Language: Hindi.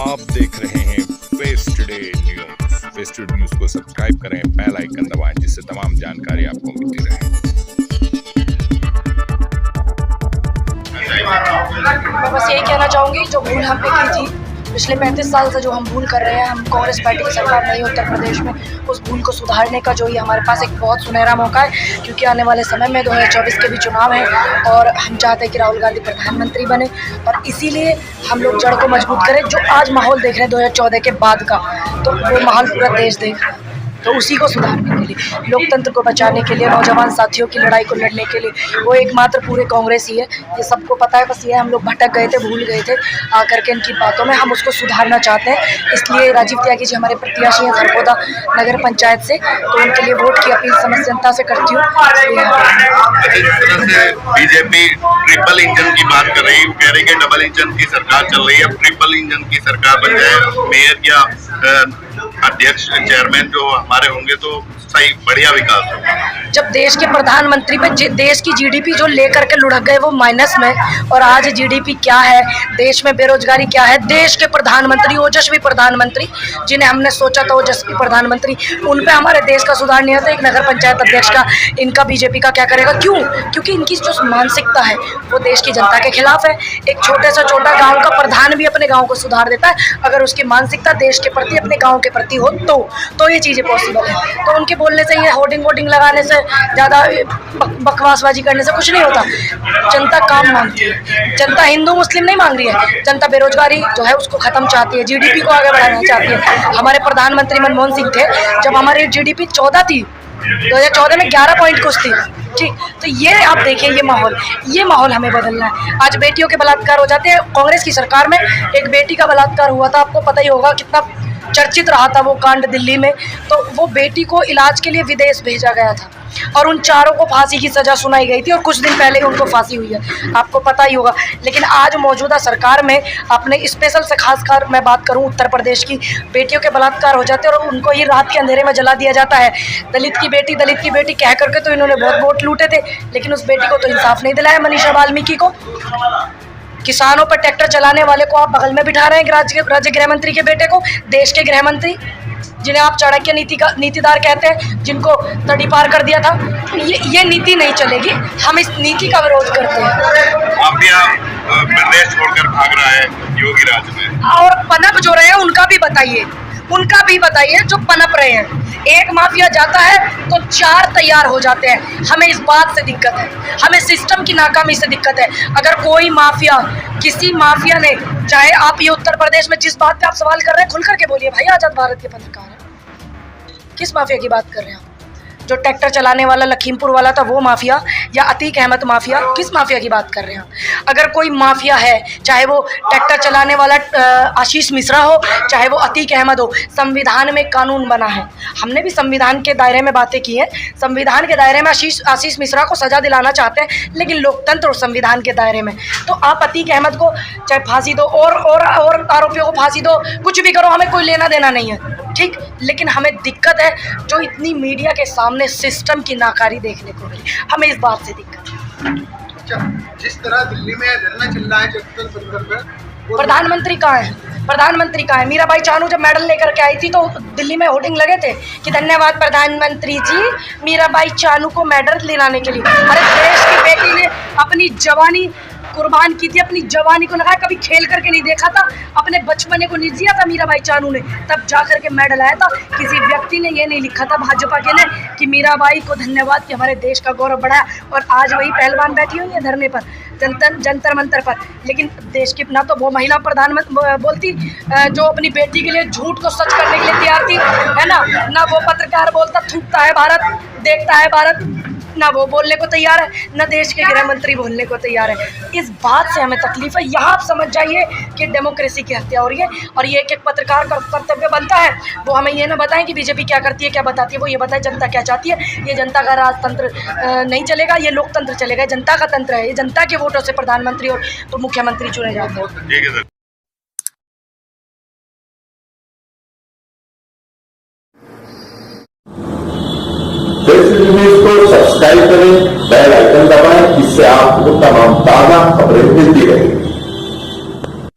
आप देख रहे हैं West Day News. West Day News को सब्सक्राइब करें, बेल आइकन दबाएं, जिससे तमाम जानकारी आपको मिलती रहे। मैं बस यही कहना चाहूँगी, जो भूल हम पे की थी पिछले 35 साल से, जो हम भूल कर रहे हैं, हम कांग्रेस पार्टी की सरकार नहीं है उत्तर प्रदेश में, उस भूल को सुधारने का जो ये हमारे पास एक बहुत सुनहरा मौका है। क्योंकि आने वाले समय में 2024 के भी चुनाव है और हम चाहते हैं कि राहुल गांधी प्रधानमंत्री बने, और इसीलिए हम लोग जड़ को मजबूत करें। जो आज माहौल देख रहे हैं 2014 के बाद का, तो वो माहौल पूरा देश देख रहा है। तो उसी को सुधारने के लिए, लोकतंत्र को बचाने के लिए, नौजवान साथियों की लड़ाई को लड़ने के लिए, वो एकमात्र पूरे कांग्रेस ही है। ये सबको पता है। बस ये हम लोग भटक गए थे, भूल गए थे आकर के इनकी बातों में। हम उसको सुधारना चाहते हैं, इसलिए राजीव त्यागी जी हमारे प्रत्याशी हैं सरगोदा नगर पंचायत से, तो उनके लिए वोट की अपील समस्त जनता से करती हूँ। बीजेपी ट्रिपल इंजन की बात कर रही है, कह रही है डबल इंजन की सरकार चल रही है, ट्रिपल इंजन की सरकार बन जाए, मेयर या अध्यक्ष चेयरमैन जो हमारे होंगे तो सही बढ़िया विकास होगा। जब देश के प्रधानमंत्री पे देश की जीडीपी जो लेकर के लुढ़क गए वो माइनस में, और आज जीडीपी क्या है, देश में बेरोजगारी क्या है, देश के प्रधानमंत्री, ओजस्वी प्रधानमंत्री जिन्हें हमने सोचा था ओजस्वी प्रधानमंत्री, उन पे हमारे देश का सुधार नहीं होता। एक नगर पंचायत अध्यक्ष का इनका बीजेपी का क्या करेगा? क्यों? क्योंकि इनकी जो मानसिकता है वो देश की जनता के खिलाफ है। एक छोटे से छोटा गाँव का प्रधान भी अपने गाँव को सुधार देता है अगर उसकी मानसिकता देश के प्रति, अपने गाँव के प्रति हो तो ये चीज़ें पॉसिबल है। तो उनके बोलने से, ये होर्डिंग लगाने से, ज़्यादा बकवासबाजी करने से कुछ नहीं होता। जनता काम मांगती है, जनता हिंदू मुस्लिम नहीं मांग रही है, जनता बेरोजगारी जो है उसको खत्म चाहती है, जीडीपी को आगे बढ़ाना चाहती है। हमारे प्रधानमंत्री मनमोहन सिंह थे, जब हमारी जीडीपी 14 थी, 2014 में 11 पॉइंट कुछ थी, ठीक। तो ये आप देखिए, ये माहौल हमें बदलना है। आज बेटियों के बलात्कार हो जाते हैं। कांग्रेस की सरकार में एक बेटी का बलात्कार हुआ था, आपको पता ही होगा, कितना चर्चित रहा था वो कांड दिल्ली में। तो वो बेटी को इलाज के लिए विदेश भेजा गया था और उन चारों को फांसी की सज़ा सुनाई गई थी, और कुछ दिन पहले उनको फांसी हुई है, आपको पता ही होगा। लेकिन आज मौजूदा सरकार में अपने स्पेशल से खासकर मैं बात करूं उत्तर प्रदेश की, बेटियों के बलात्कार हो जाते हैं और उनको ही रात के अंधेरे में जला दिया जाता है। दलित की बेटी कह करके तो इन्होंने बहुत वोट लूटे थे, लेकिन उस बेटी को तो इंसाफ नहीं दिलाया। मनीषा वाल्मीकि को, किसानों पर ट्रैक्टर चलाने वाले को आप बगल में बिठा रहे हैं, राज्य गृह मंत्री के बेटे को, देश के गृह मंत्री जिन्हें आप चाणक्य नीतिदार कहते हैं, जिनको तड़ी पार कर दिया था। ये नीति नहीं चलेगी, हम इस नीति का विरोध करते हैं। माफिया प्रदेश छोड़कर भाग रहा है योगी राज में, और पनप जो रहे हैं उनका भी बताइए जो पनप रहे हैं। एक माफिया जाता है तो 4 तैयार हो जाते हैं। हमें इस बात से दिक्कत है, हमें सिस्टम की नाकामी से दिक्कत है। अगर कोई माफिया, किसी माफिया ने, चाहे आप ये उत्तर प्रदेश में जिस बात पे आप सवाल कर रहे हैं खुल करके बोलिए भाई, आजाद भारत के पत्रकार हैं, किस माफिया की बात कर रहे हैं आप? जो ट्रैक्टर चलाने वाला लखीमपुर वाला था वो माफिया, या अतीक अहमद माफिया? किस माफिया की बात कर रहे हैं? अगर कोई माफिया है, चाहे वो ट्रैक्टर चलाने वाला आशीष मिश्रा हो, चाहे वो अतीक अहमद हो, संविधान में कानून बना है। हमने भी संविधान के दायरे में बातें की हैं। संविधान के दायरे में आशीष मिश्रा को सजा दिलाना चाहते हैं, लेकिन लोकतंत्र और संविधान के दायरे में। तो आप अतीक अहमद को चाहे फांसी दो और आरोपियों को फांसी दो, कुछ भी करो, हमें कोई लेना देना नहीं है, ठीक। लेकिन हमें दिक्कत है जो इतनी मीडिया के सामने सिस्टम की नाकारी देखने को मिली, हमें इस बात से दिक्कत है। अच्छा, जिस तरह दिल्ली में धरना चल रहा है प्रधानमंत्री कहाँ है? प्रधानमंत्री कहाँ है? मीराबाई चानू जब मेडल लेकर के आई थी तो दिल्ली में होर्डिंग लगे थे कि धन्यवाद प्रधानमंत्री जी, मीराबाई चानू को मेडल दिलाने के लिए। अरे देश की बेटी ने अपनी जवानी कुर्बान की थी, अपनी जवानी को लगाया, कभी खेल करके नहीं देखा था, अपने बचपने को नहीं जिया था मीराबाई चानू ने, तब जा करके मेडल आया था। किसी व्यक्ति ने ये नहीं लिखा था भाजपा के ने कि मीराबाई को धन्यवाद कि हमारे देश का गौरव बढ़ाया, और आज वही पहलवान बैठी हुई है धरने पर, जंतर मंतर पर। लेकिन देश की ना तो वो महिला प्रधानमंत्री बोलती जो अपनी बेटी के लिए झूठ को सच करने के लिए तैयार थी, है ना वो पत्रकार बोलता थूकता है भारत, देखता है भारत, ना वो बोलने को तैयार है, ना देश के गृह मंत्री बोलने को तैयार है। इस बात से हमें तकलीफ है। यहाँ आप समझ जाइए कि डेमोक्रेसी की हत्या हो रही है, और ये एक पत्रकार का कर्तव्य बनता है वो हमें ये ना बताएं कि बीजेपी क्या करती है, क्या बताती है, वो ये बताए जनता क्या चाहती है। ये जनता का राजतंत्र नहीं चलेगा, ये लोकतंत्र चलेगा, जनता का तंत्र है। ये जनता के वोटों से प्रधानमंत्री और तो मुख्यमंत्री चुने जाते हैं। ठीक है सर। को सब्सक्राइब करें, बेल आइकन दबाएं, जिससे आपको तमाम ताज़ा खबरें मिलती रहेंगी।